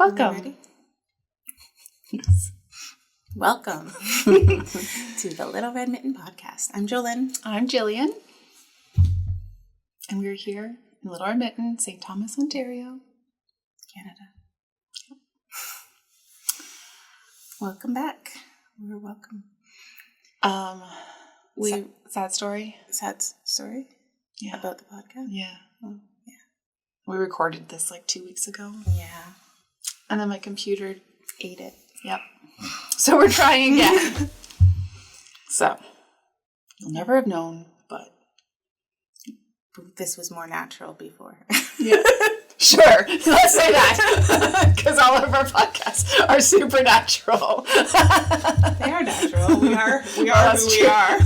Welcome. Ready? Yes. Welcome to the Little Red Mitten podcast. I'm Jolyn. I'm Jillian. And we're here in Little Red Mitten, St. Thomas, Ontario, Canada. Welcome back. We're welcome. Sad story. Sad story Yeah. about the podcast? Yeah. Oh, yeah. We recorded this like 2 weeks ago. Yeah. And then my computer ate it. Yep. So we're trying again. So, you'll never have known, but This was more natural before. yeah. Sure. Let's say that. Because all of our podcasts are supernatural. They are natural. We are who we are.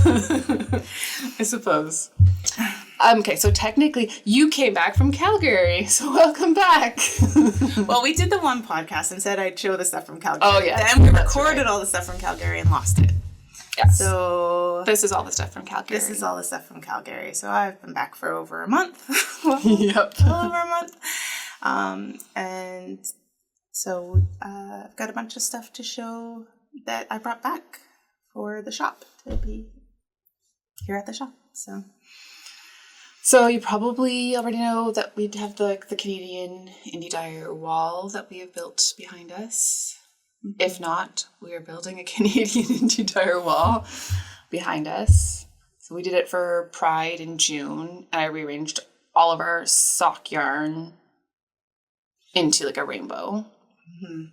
I suppose. Okay, so technically you came back from Calgary, so welcome back. Well, we did the one podcast and said I'd show the stuff from Calgary. Oh, yeah. And we recorded all the stuff from Calgary and lost it. Yes. So This is all the stuff from Calgary. this is all the stuff from Calgary. So I've been back for over a month. Yep. Well over a month. And so I've got a bunch of stuff to show that I brought back for the shop to be here at the shop. So you probably already know that we have the Canadian indie dyer wall that we have built behind us. Mm-hmm. If not, we are building a Canadian indie dyer wall behind us. So we did it for Pride in June, and I rearranged all of our sock yarn into like a rainbow. Mm-hmm.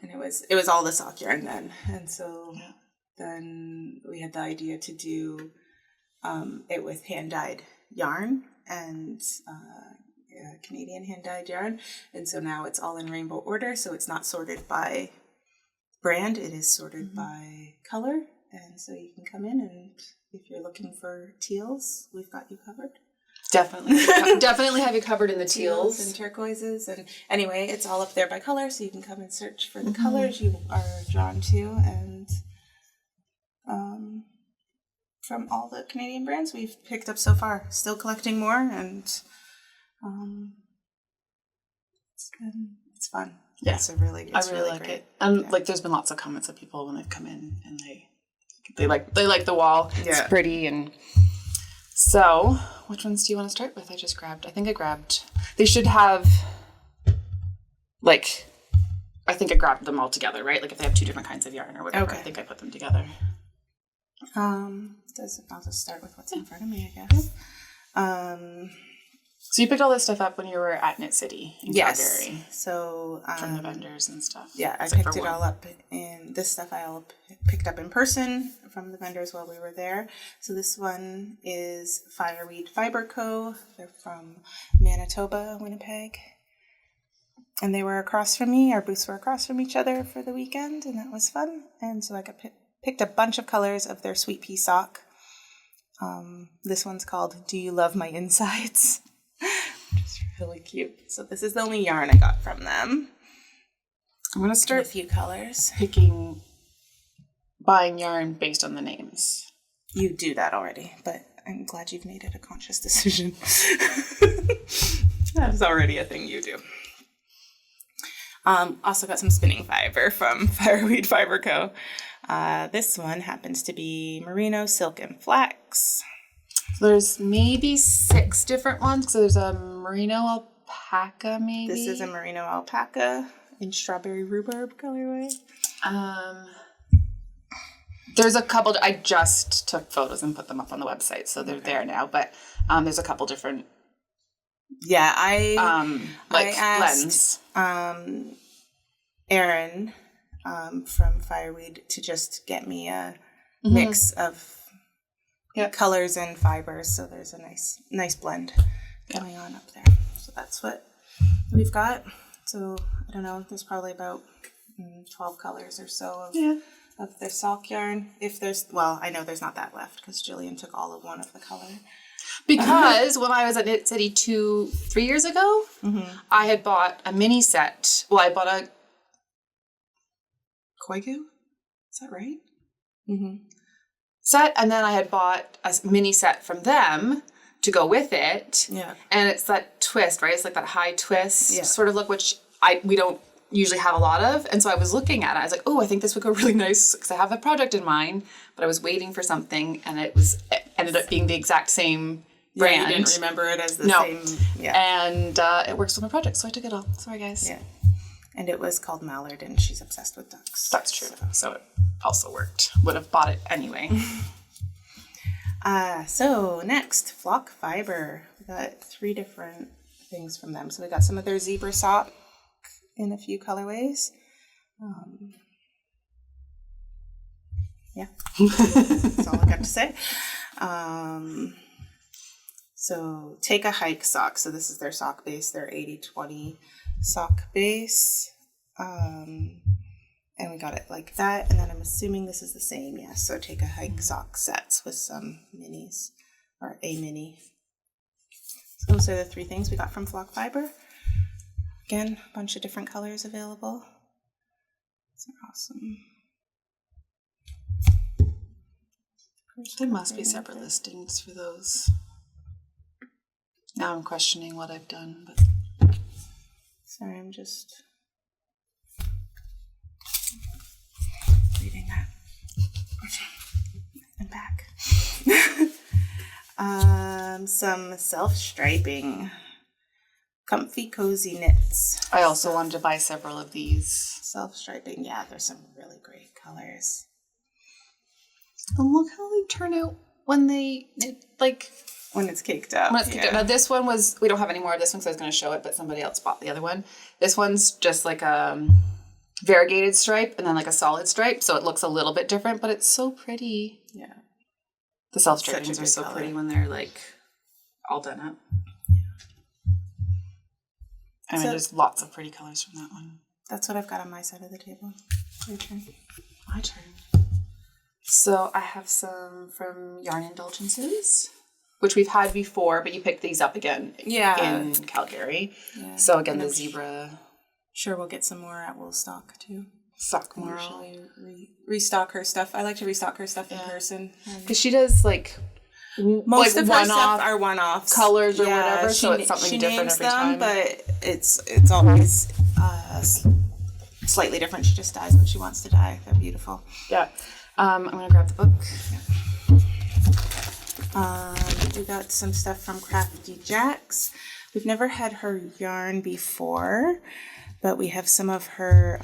And it was all the sock yarn then. And so then we had the idea to do it with hand-dyed yarn and Canadian hand-dyed yarn. And so now it's all in rainbow order. So it's not sorted by brand. It is sorted by color. And so you can come in, and if you're looking for teals, we've got you covered. Definitely have you covered in the teals and turquoises. And anyway, it's all up there by color. So you can come and search for the colors you are drawn to. And from all the Canadian brands we've picked up so far. Still collecting more, and it's fun. Yeah, I really like great. it. And like, there's been lots of comments of people when they've come in and they like the wall. Yeah. It's pretty. And so, which ones do you want to start with? I grabbed. They should have I think I grabbed them all together, right? Like if they have two different kinds of yarn or whatever, okay. I think I put them together. I'll just start with what's in front of me, I guess. So you picked all this stuff up when you were at Knit City in Calgary. So from the vendors and stuff. Yeah, I picked it all up, and this stuff I all picked up in person from the vendors while we were there. So this one is Fireweed Fiber Co. They're from Manitoba, Winnipeg. And they were across from me. Our booths were across from each other for the weekend, and that was fun. And so I picked a bunch of colors of their sweet pea sock. This one's called Do You Love My Insides? Which is really cute. So this is the only yarn I got from them. I'm going to start a few colors. Buying yarn based on the names. You do that already, but I'm glad you've made it a conscious decision. That's already a thing you do. Also got some spinning fiber from Fireweed Fiber Co. This one happens to be merino, silk, and flax. So there's maybe 6 different ones. So there's a merino alpaca, maybe. This is a merino alpaca in strawberry rhubarb colorway. There's a couple. I just took photos and put them up on the website, so they're there now. But there's a couple different. Yeah, I asked Erin from Fireweed to just get me a mix of colors and fibers, so there's a nice blend going on up there. So that's what we've got. So I don't know, there's probably about 12 colors or so of their sock yarn. I know there's not that left because Jillian took all of one of the color. Because when I was at Knit City 3 years ago, I had bought a mini set. Well, I bought a Koigu? Is that right? Set, and then I had bought a mini set from them to go with it. Yeah. And it's that twist, right? It's like that high twist sort of look, which we don't usually have a lot of. And so I was looking at it. I was like, oh, I think this would go really nice because I have a project in mind, but I was waiting for something and it ended up being the exact same brand. You didn't remember it as the same. Yeah. And it works with my project. So I took it all. Sorry, guys. Yeah. And it was called Mallard, and she's obsessed with ducks. That's true. So it also worked. Would have bought it anyway. So next, Flock Fiber. We got 3 different things from them. So we got some of their zebra sock in a few colorways. Yeah, that's all I got to say. So Take a Hike sock. So this is their sock base, their 80/20 sock base. And we got it like that. And then I'm assuming this is the same. Yes. So Take a Hike sock sets with some minis, or a mini. So those are the 3 things we got from Flock Fiber. Again, a bunch of different colors available. These are awesome. There must be separate listings for those. Now I'm questioning what I've done, but Sorry, I'm just reading that. And back. Some self-striping. Comfy Cozy Knits. I also wanted to buy several of these. Self-striping, yeah, there's some really great colors. And look how they turn out when when it's caked up. When it's caked up. Now this one we don't have any more of this one because I was going to show it, but somebody else bought the other one. This one's just like a variegated stripe and then like a solid stripe, so it looks a little bit different, but it's so pretty. Yeah. The self-stripings are so color. pretty when they're like all done up. I mean, there's lots of pretty colors from that one. That's what I've got on my side of the table. Your turn. My turn. So I have some from Yarn Indulgences, which we've had before, but you picked these up again in Calgary. Yeah. So again, the zebra. Sure, we'll get some more at Woolstock too. Stock more. Restock her stuff. I like to restock her stuff in person. Because she does most of her stuff are one-offs colors or whatever, so it's something different every time. But it's always slightly different. She just dyes what she wants to dye. They're beautiful. Yeah. I'm gonna grab the book. We got some stuff from Crafty Jacks. We've never had her yarn before, but we have some of her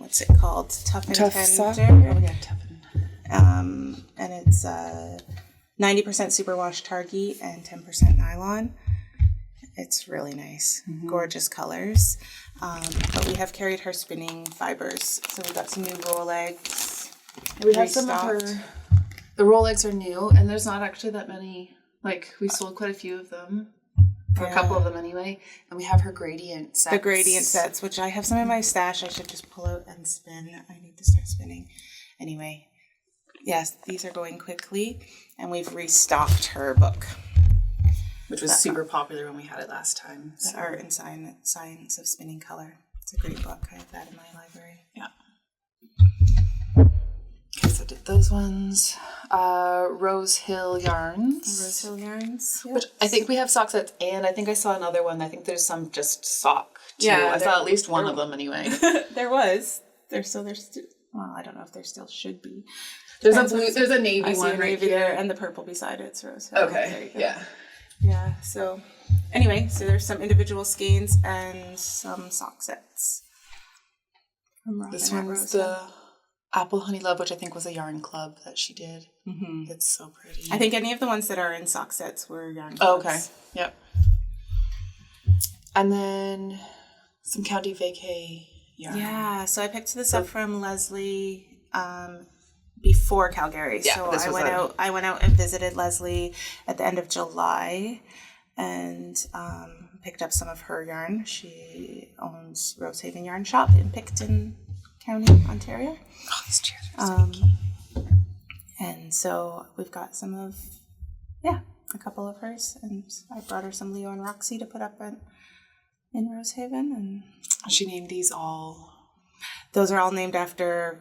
what's it called? Tough and Tender. Sock? Oh yeah, Tough and. And it's 90% superwash targhee and 10% nylon. It's really nice. Mm-hmm. Gorgeous colors. But we have carried her spinning fibers. So we got some new roll eggs. We have some of her. The roll eggs are new, and there's not actually that many. We sold quite a few of them. Or a couple of them anyway. And we have her gradient sets. The gradient sets, which I have some in my stash. I should just pull out and spin. I need to start spinning. Anyway. Yes, these are going quickly, and we've restocked her book. Which was super popular when we had it last time. The Art and Science of Spinning Color. It's a great book. I have that in my library. Yeah. Okay, so I did those ones. Rose Hill Yarns. Rose Hill Yarns. Yep. Which I think we have sock sets, and I think I saw another one. I think there's some just sock, too. Yeah, I saw at least one of them anyway. There was. There's still... Well, I don't know if there still should be. There's a navy one right here. There, and the purple beside it's Rose Hill. Okay, yeah. Yeah, so anyway, so there's some individual skeins and some sock sets. This one's the Apple Honey Love, which I think was a yarn club that she did. Mm-hmm. It's so pretty. I think any of the ones that are in sock sets were yarn clubs. Oh, okay, yep. And then some County Vacay yarn. Yeah, so I picked this up from Leslie before Calgary. Yeah, so I went out and visited Leslie at the end of July and picked up some of her yarn. She owns Rosehaven Yarn Shop in Picton County, Ontario. Oh, these chairs are squeaky. And so we've got some of, a couple of hers. And I brought her some Leo and Roxy to put up in Rosehaven. And she named these all. Those are all named after.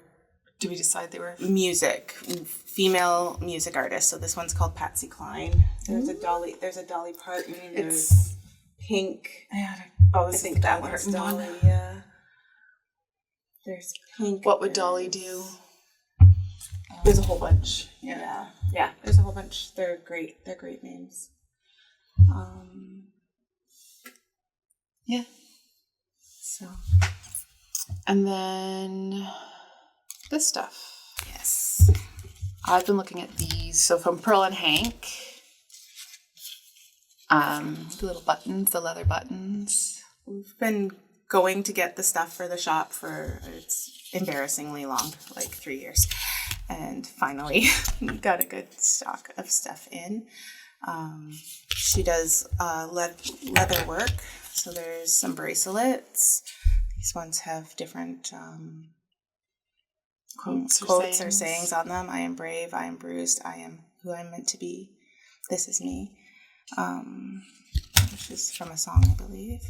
Did we decide they were female music artists? So this one's called Patsy Cline. There's a Dolly Parton. There's Pink. I think that one's Dolly. Yeah. There's pink. What would Dolly do? There's a whole bunch. Yeah. There's a whole bunch. They're great. They're great names. Yeah. So. And then this stuff. Yes. I've been looking at these. So from Pearl and Hank. The little buttons, the leather buttons. We've been going to get the stuff for the shop for, it's embarrassingly long, like 3 years. And finally got a good stock of stuff in. She does leather work. So there's some bracelets. These ones have different quotes or sayings on them. I am brave, I am bruised, I am who I'm meant to be. This is me. Which is from a song, I believe.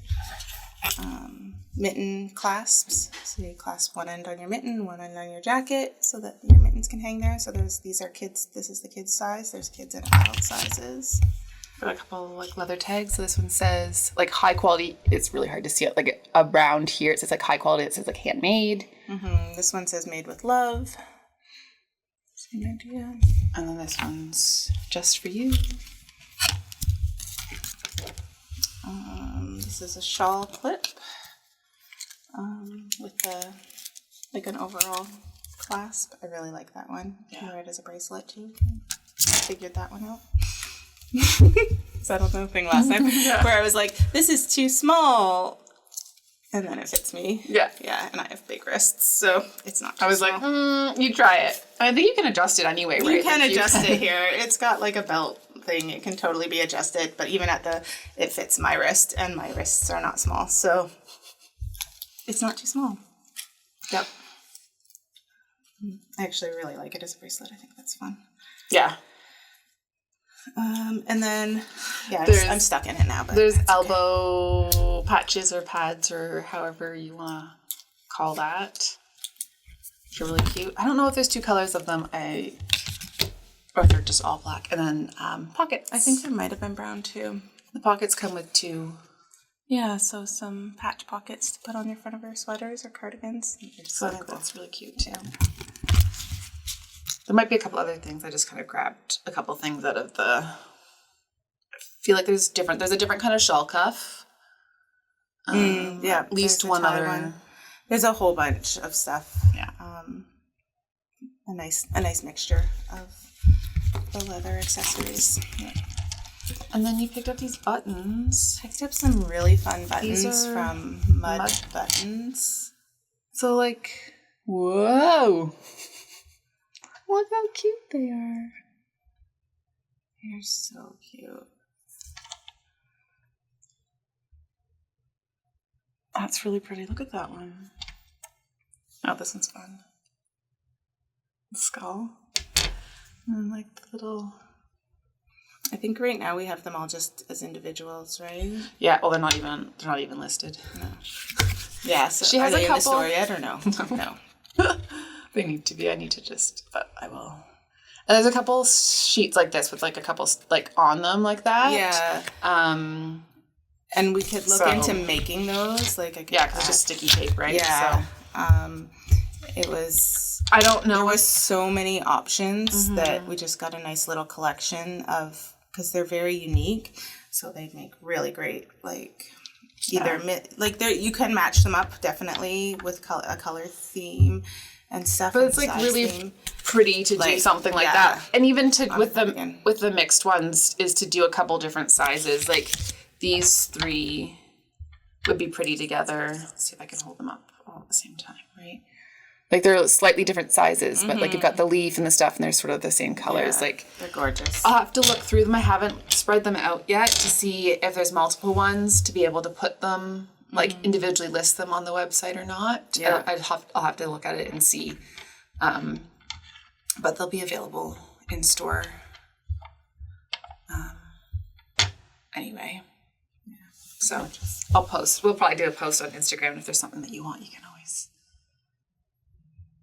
Mitten clasps. So you clasp one end on your mitten, one end on your jacket, so that your mittens can hang there. So these are kids. This is the kids' size. There's kids and adult sizes. Got a couple like leather tags. So this one says like high quality. It's really hard to see it. Like around here, it says like high quality. It says like handmade. This one says made with love. Same idea. And then this one's just for you. This is a shawl clip with like an overall clasp. I really like that one. You can wear it as a bracelet too. I figured that one out. Settled the thing last time where I was like, this is too small. And then it fits me. Yeah. Yeah, and I have big wrists, so it's not too small. Like, you try it. I think you can adjust it anyway, right? You can adjust it here. It's got like a belt thing. It can totally be adjusted, but even at it fits my wrist, and my wrists are not small, so it's not too small. Yep. I actually really like it as a bracelet. I think that's fun. Yeah. And then, I'm stuck in it now. But there's elbow patches or pads or however you want to call that. They're really cute. I don't know if there's two colors of them. Or if they're just all black. And then pockets. I think there might have been brown too. The pockets come with two. Yeah, so some patch pockets to put on your front of your sweaters or cardigans. So I think that's really cute too. There might be a couple other things. I just kind of grabbed a couple things out of I feel like there's a different kind of shawl cuff. At least one other one. There's a whole bunch of stuff. Yeah. A nice mixture of the leather accessories. Yeah. And then you picked up these buttons. Picked up some really fun buttons from Mud Buttons. So like, whoa. Look how cute they are. They're so cute. That's really pretty. Look at that one. Oh, this one's fun. The skull. And like the little... I think right now we have them all just as individuals, right? Yeah, well, they're not even listed. No. Yeah, so she has are a they couple... in the store yet or no? No. They need to be. I need to just... But I will. And there's a couple sheets like this with like a couple like on them like that. Yeah. And we could look into making those. Like I could because it's just sticky tape, right? Yeah. So, it was... I don't know. There was so many options that we just got a nice little collection of... Because they're very unique. So they make really great, like... Either... Like, you can match them up, definitely, with a color theme and stuff. But it's like really pretty to do something like that. And even with the mixed ones is to do a couple different sizes. Like these three would be pretty together. Let's see if I can hold them up all at the same time, right? Like they're slightly different sizes, but like you've got the leaf and the stuff and they're sort of the same colors. Yeah, like they're gorgeous. I'll have to look through them. I haven't spread them out yet to see if there's multiple ones to be able to put them like individually list them on the website or not. Yeah. I'll have to look at it and see. But they'll be available in store. Anyway. Yeah. So I'll post. We'll probably do a post on Instagram. If there's something that you want, you can always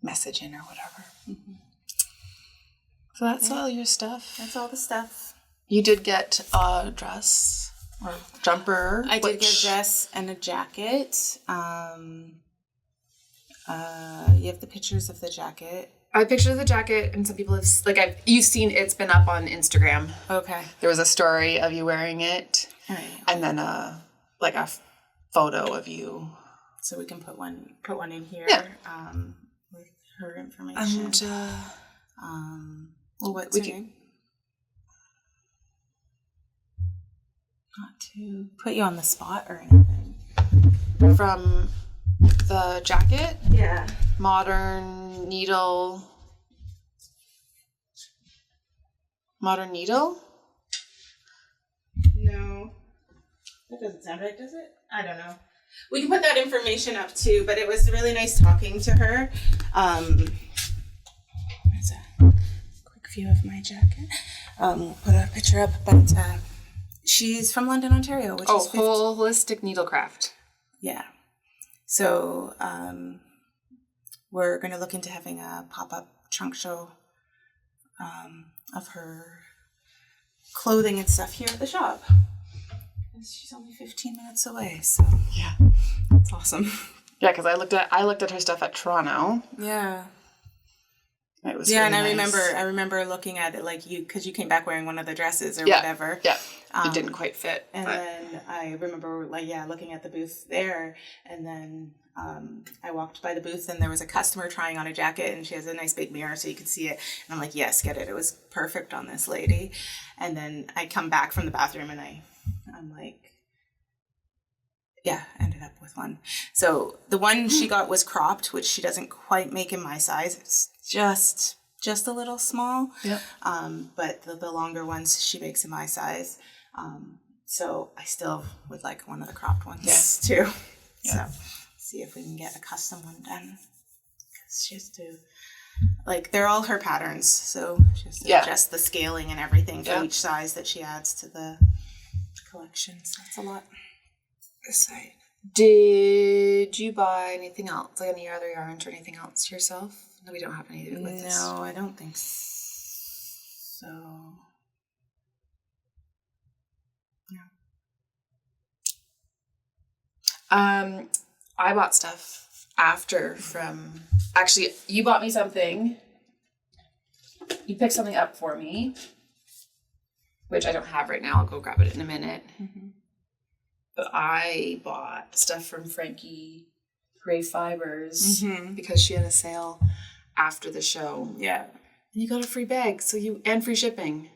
message in or whatever. So that's all your stuff. That's all the stuff. You did get a dress or jumper. I did get a dress and a jacket. You have the pictures of the jacket. I have pictures of the jacket, and some people have you've seen it's been up on Instagram. Okay. There was a story of you wearing it, Right. and then a photo of you. So we can put one in here. Yeah. With her information. And what's her name? Not to put you on the spot or anything. from the jacket. Yeah. Modern needle. No. That doesn't sound right, does it? I don't know. We can put that information up too, but it was really nice talking to her. There's a quick view of my jacket. We'll put a picture up, but she's from London, Ontario, which is holistic needlecraft. Yeah. So we're going to look into having a pop-up trunk show of her clothing and stuff here at the shop. She's only 15 minutes away, so Yeah, it's awesome. yeah. Because I looked at her stuff at Toronto. Yeah. It was yeah, really and nice. I remember looking at it because you came back wearing one of the dresses or whatever. Yeah, it didn't quite fit. And then I remember looking at the booth there, and then I walked by the booth and there was a customer trying on a jacket, and she has a nice big mirror so you could see it. And I'm like, yes, get it. It was perfect on this lady. And then I come back from the bathroom and I'm like, yeah, ended up with one. So the one she got was cropped, which she doesn't quite make in my size. It's just a little small. Yeah. But the longer ones she makes in my size. So I still would like one of the cropped ones too. Yeah. So see if we can get a custom one done. Because she has to, they're all her patterns. So she has to adjust the scaling and everything for each size that she adds to the collection. So that's a lot. This side. Did you buy anything else? Like any other yarns or anything else yourself? No, we don't have any to do with this. No, I don't think so. No. I bought stuff after actually, you bought me something. You picked something up for me, which I don't have right now. I'll go grab it in a minute. Mm-hmm. But I bought stuff from Frankie Gray Fibers because she had a sale after the show. Yeah. And you got a free bag, and free shipping.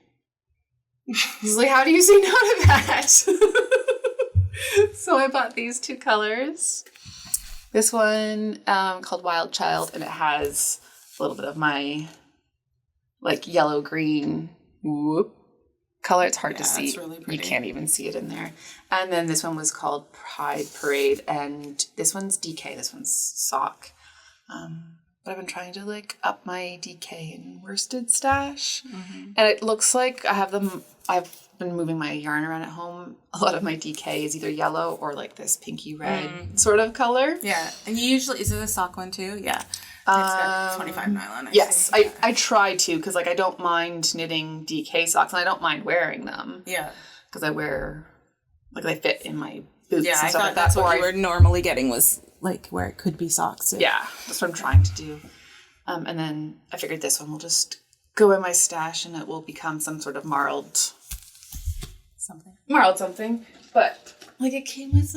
I was like, how do you say no to that? So I bought these two colors. This one called Wild Child, and it has a little bit of my yellow green color. It's hard to see. It's really pretty. You can't even see it in there. And then this one was called Pride Parade, and this one's DK. This one's sock. But I've been trying to up my DK and worsted stash, and it looks like I've been moving my yarn around at home. A lot of my DK is either yellow or this pinky red sort of color. Yeah, and you usually is it a sock one too? Yeah. It's got 25 nylon. Yes, I try to because I don't mind knitting DK socks and I don't mind wearing them. Yeah, because I wear they fit in my boots. Yeah, and I stuff thought that's what you were normally getting was where it could be socks. Too. Yeah, that's what I'm trying to do. And then I figured this one will just go in my stash and it will become some sort of marled something. But it came with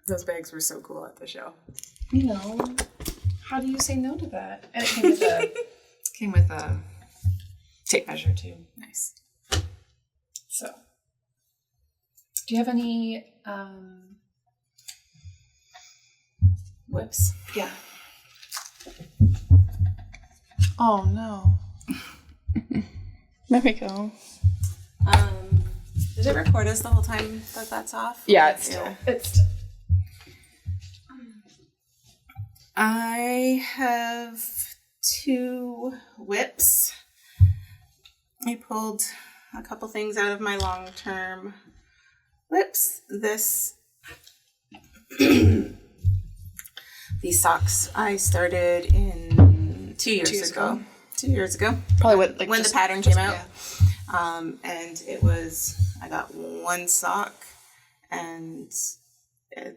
Those bags were so cool at the show. How do you say no to that? And it came with a tape measure too. Nice. So, do you have any whips? Yeah. Oh no. There we go. Did it record us the whole time that's off? Yeah, it's I have 2 whips. I pulled a couple things out of my long-term whips. These socks I started in 2 years ago. 2 years ago. Probably when the pattern came out. Yeah. And it was, I got 1 sock and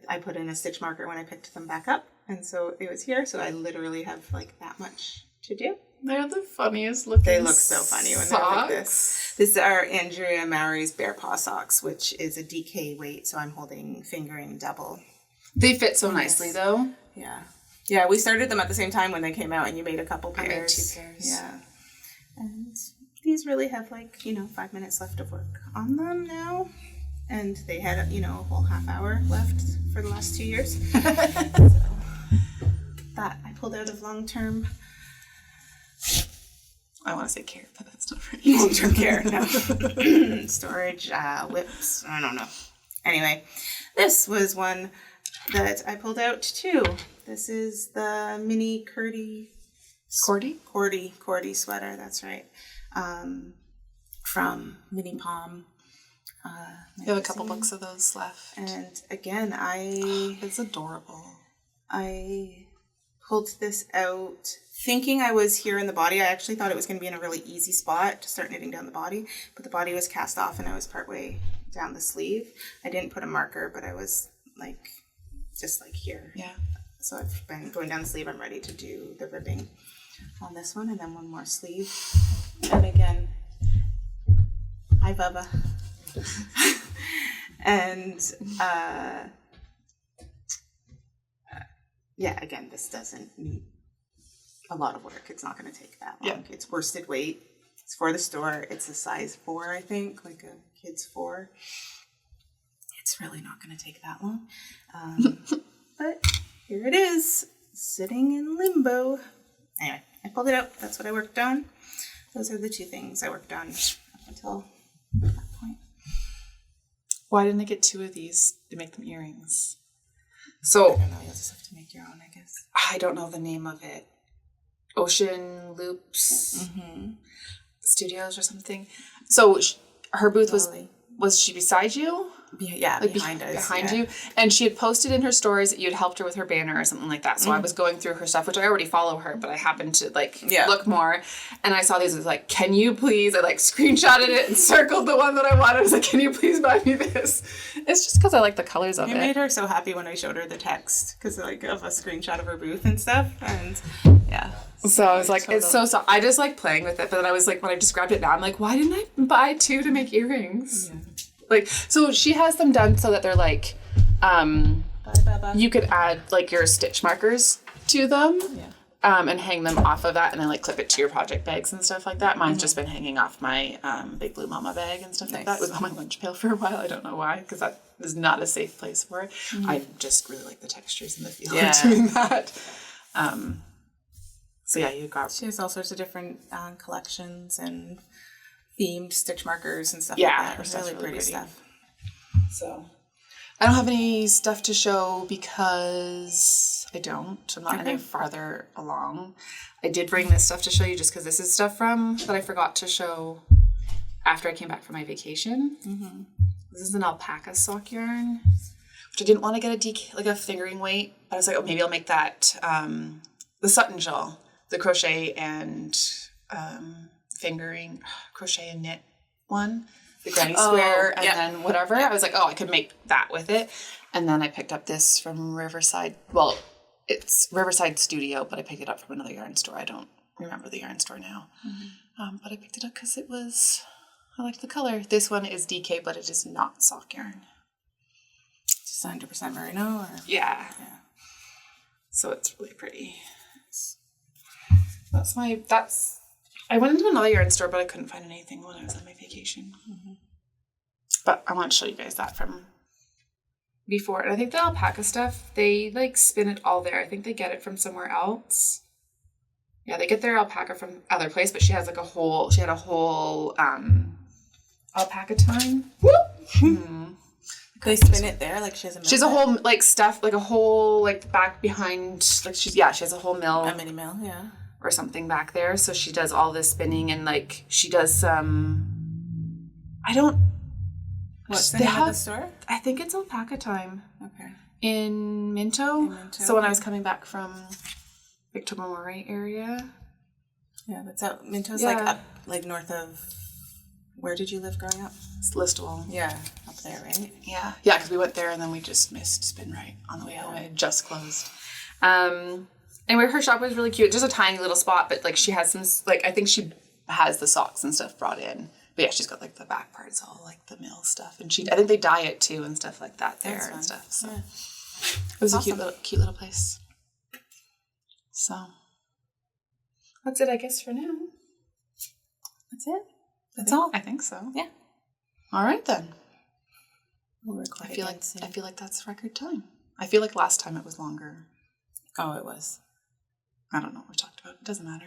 I put in a stitch marker when I picked them back up, and so it was here. So I literally have like that much to do. They're the funniest looking. They look so funny when they're like this. This are Andrea Mowry's Bear Paw socks, which is a DK weight, so I'm holding fingering double. They fit so nicely though. Yeah. Yeah, we started them at the same time when they came out, and you made a couple pairs. I made 2 pairs. Yeah. And these really have 5 minutes left of work on them now. And they had, a whole half hour left for the last 2 years. So that I pulled out of long-term. I want to say care, but that's not right. Long-term care, no. Storage, whips, I don't know. Anyway, this was one that I pulled out too. This is the mini Cordy sweater, that's right. From Mini Palm. You have a couple books of those left. And again, it's adorable. I pulled this out thinking I was here in the body. I actually thought it was going to be in a really easy spot to start knitting down the body, but the body was cast off and I was partway down the sleeve. I didn't put a marker, but I was just here. Yeah. So I've been going down the sleeve. I'm ready to do the ribbing on this one, and then one more sleeve. And again, hi Bubba. And again, this doesn't need a lot of work. It's not going to take that long. Yeah. It's worsted weight. It's for the store. It's a size 4, I think, like a kid's 4. It's really not going to take that long. But here it is, sitting in limbo. Anyway, I pulled it out. That's what I worked on. Those are the 2 things I worked on up until that point. Why didn't I get 2 of these to make them earrings? So I don't know. You'll just have to make your own, I guess. I don't know the name of it. Ocean Loops Studios or something. So her booth was she beside you? Yeah, behind us. Behind you. And she had posted in her stories that you'd helped her with her banner or something like that. So I was going through her stuff, which I already follow her, but I happened to look more. And I saw these. I was like, can you please? I screenshotted it and circled the one that I wanted. I was like, can you please buy me this? It's just because I like the colors of it. It made her so happy when I showed her the text because of a screenshot of her booth and stuff. And yeah. So I was like, totally. It's so I just like playing with it. But then I was like, when I just grabbed it now, I'm like, why didn't I buy 2 to make earrings? Yeah. So she has them done so that they're you could add your stitch markers to them, and hang them off of that, and then clip it to your project bags and stuff like that. Mine's just been hanging off my Big Blue Mama bag and stuff like that. It was on my lunch pail for a while. I don't know why, because that is not a safe place for it. I just really like the textures and the feel of doing that. So yeah, you got. She has all sorts of different collections and themed stitch markers and stuff like that. It's really pretty stuff. So I don't have any stuff to show because I don't. I'm not any farther along. I did bring this stuff to show you just because this is stuff that I forgot to show after I came back from my vacation. Mm-hmm. This is an alpaca sock yarn, which I didn't want to get a fingering weight, but I was like, maybe I'll make that the Sutton shawl, the crochet and fingering, crochet and knit one, the granny square, and then whatever. I was like, I could make that with it. And then I picked up this from Riverside. Well, it's Riverside Studio, but I picked it up from another yarn store. I don't remember the yarn store now. Mm-hmm. But I picked it up because I liked the color. This one is DK, but it is not sock yarn. Just 100% merino? Or? Yeah. So it's really pretty. I went into another yarn store, but I couldn't find anything when I was on my vacation. Mm-hmm. But I want to show you guys that from before. And I think the alpaca stuff, they spin it all there. I think they get it from somewhere else. Yeah, they get their alpaca from other place, but she had a whole alpaca twine. Mm-hmm. They spin it there, she has a mill. She has a whole stuff, a whole back behind, she has a whole mill. A mini mill, yeah. Or something back there. So she does all this spinning and she does some, What's the name of the store? I think it's Alpaca Time. Okay. In Minto. So when I was coming back from Victor Memorial area. Yeah, that's out. Minto's up north of Where did you live growing up? It's Listowel. Yeah, up there, right? Yeah, because we went there and then we just missed Spin Right on the way home. It had just closed. Anyway, her shop was really cute. Just a tiny little spot, but like she has some, like I think she has the socks and stuff brought in. But yeah, she's got like the back parts, all like the mill stuff, and I think they dye it too and stuff like that there and stuff. So it was awesome. a cute little place. So that's it, I guess, for now. That's it. That's all. I think so. Yeah. All right then. We'll record again soon. I feel like that's record time. I feel like last time it was longer. Oh, it was. I don't know what we talked about. It doesn't matter.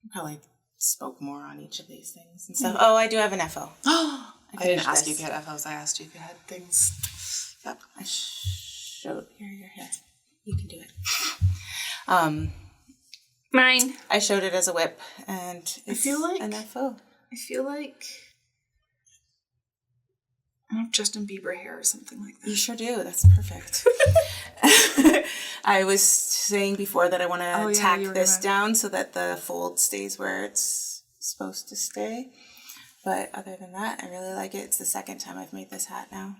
We probably spoke more on each of these things and stuff. Oh, I do have an FO. I didn't ask you if you had FOs. I asked you if you had things. Yep. I showed here. You can do it. Mine. I showed it as a whip, and it's I feel like an FO. I feel like I have Justin Bieber hair or something like that. You sure do. That's perfect. I was saying before that I want to tack this down so that the fold stays where it's supposed to stay. But other than that, I really like it. It's the second time I've made this hat now.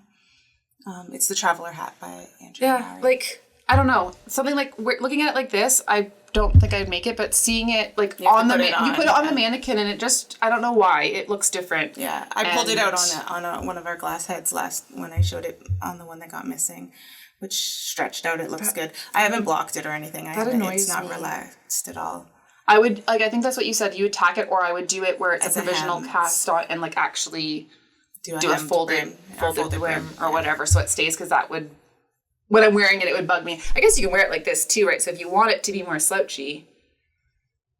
It's the Traveler hat by Andrew. Yeah, like, I don't know. Something like, we're looking at it like this, I don't think I'd make it, but seeing it like you put it on the mannequin and it just, I don't know why, it looks different. Yeah, I pulled it out on one of our glass heads when I showed it on the one that got missing, which stretched out. It looks good. I haven't blocked it or anything. It's not relaxed at all. I would, like, I think that's what you said. You would tack it, or I would do it where it's a provisional cast on and like actually do a folded rim or whatever, so it stays, because that would, when I'm wearing it, it would bug me. I guess you can wear it like this too, right? So if you want it to be more slouchy,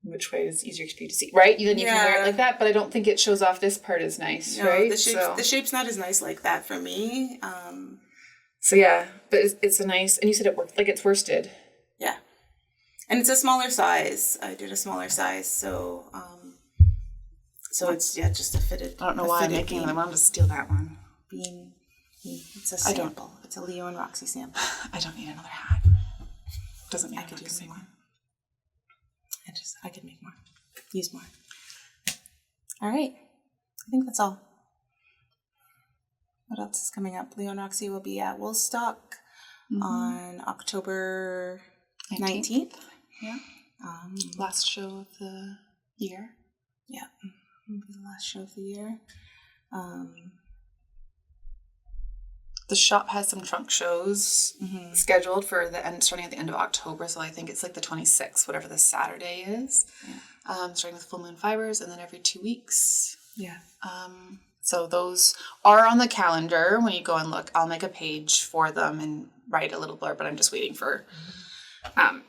which way is easier for you to see, right? Then you can wear it like that, but I don't think it shows off this part as nice, right? The shape's not as nice like that for me. So yeah, but it's a nice, and you said it worked, like it's worsted. Yeah. And it's a smaller size. I did a smaller size, so it's just a fitted. I don't know why I'm making them. I wanted to steal that one. Bean. It's a sample. It's a Leo and Roxy sample. I don't need another hat. Doesn't mean I could use more. I could make more. Use more. All right. I think that's all. What else is coming up? Leo and Roxy will be at Woolstock on October 19th. Yeah. Last show of the year. Yeah. It'll be the last show of the year. The shop has some trunk shows scheduled for starting at the end of October. So I think it's like the 26th, whatever the Saturday is. Yeah. Starting with Full Moon Fibers, and then every 2 weeks. Yeah. So those are on the calendar. When you go and look, I'll make a page for them and write a little blurb, but I'm just waiting for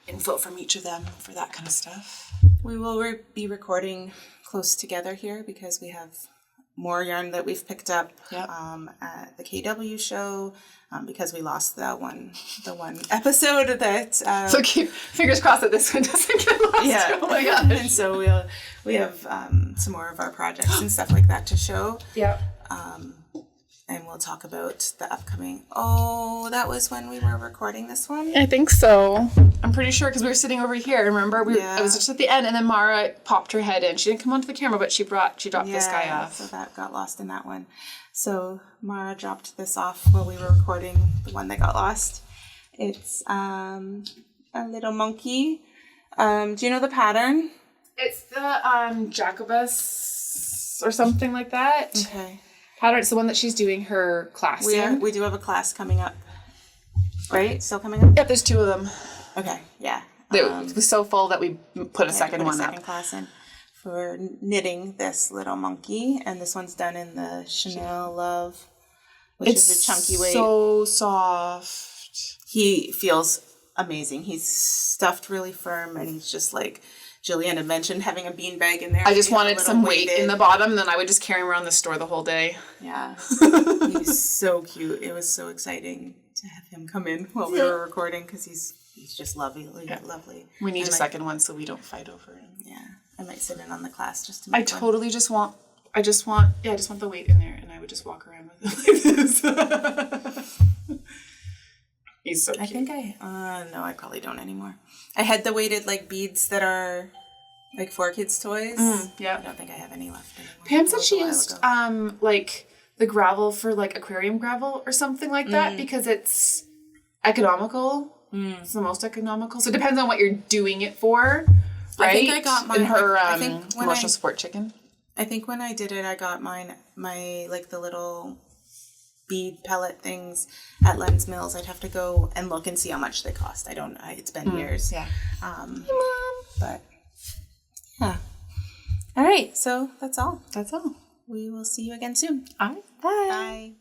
info from each of them for that kind of stuff. We will be recording close together here because we have more yarn that we've picked up at the KW show because we lost the one episode that. So keep fingers crossed that this one doesn't get lost. Yeah. Oh my god. And so we have some more of our projects and stuff like that to show. Yeah. And we'll talk about the upcoming. Oh, that was when we were recording this one? I think so. I'm pretty sure because we were sitting over here. Remember? It was just at the end, and then Mara popped her head in. She didn't come onto the camera, but she dropped this guy off. So that got lost in that one. So Mara dropped this off while we were recording the one that got lost. It's a little monkey. Do you know the pattern? It's the Jacobus or something like that. Okay. Pattern. It's the one that she's doing her class in. We do have a class coming up, right? Still coming up? Yep, there's 2 of them. Okay, yeah. It was so full that we put a second one up. Second class in for knitting this little monkey, and this one's done in the Chanel Love, which is a chunky weight. So soft. He feels amazing. He's stuffed really firm, and he's just like Jillian had mentioned, having a beanbag in there. I just wanted some weight in the bottom, then I would just carry him around the store the whole day. Yeah. He's so cute. It was so exciting to have him come in while we were recording because he's just lovely. Lovely. We need a second one so we don't fight over him. Yeah. I might sit in on the class just to make I just want the weight in there, and I would just walk around with it like this. He's so cute. I think no, I probably don't anymore. I had the weighted like beads that are Like for kids' toys. Yeah. I don't think I have any left anymore. Pam That said was she a while used ago. like the gravel for like aquarium gravel or something like that because it's economical. It's the most economical. So it depends on what you're doing it for, right? I think I got mine. In her I think when emotional support chicken. I think when I did it, I got my like the little bead pellet things at Len's Mills. I'd have to go and look and see how much they cost. It's been years. Yeah. Hey, Mom. But yeah. All right. So that's all. That's all. We will see you again soon. All right. Bye. Bye.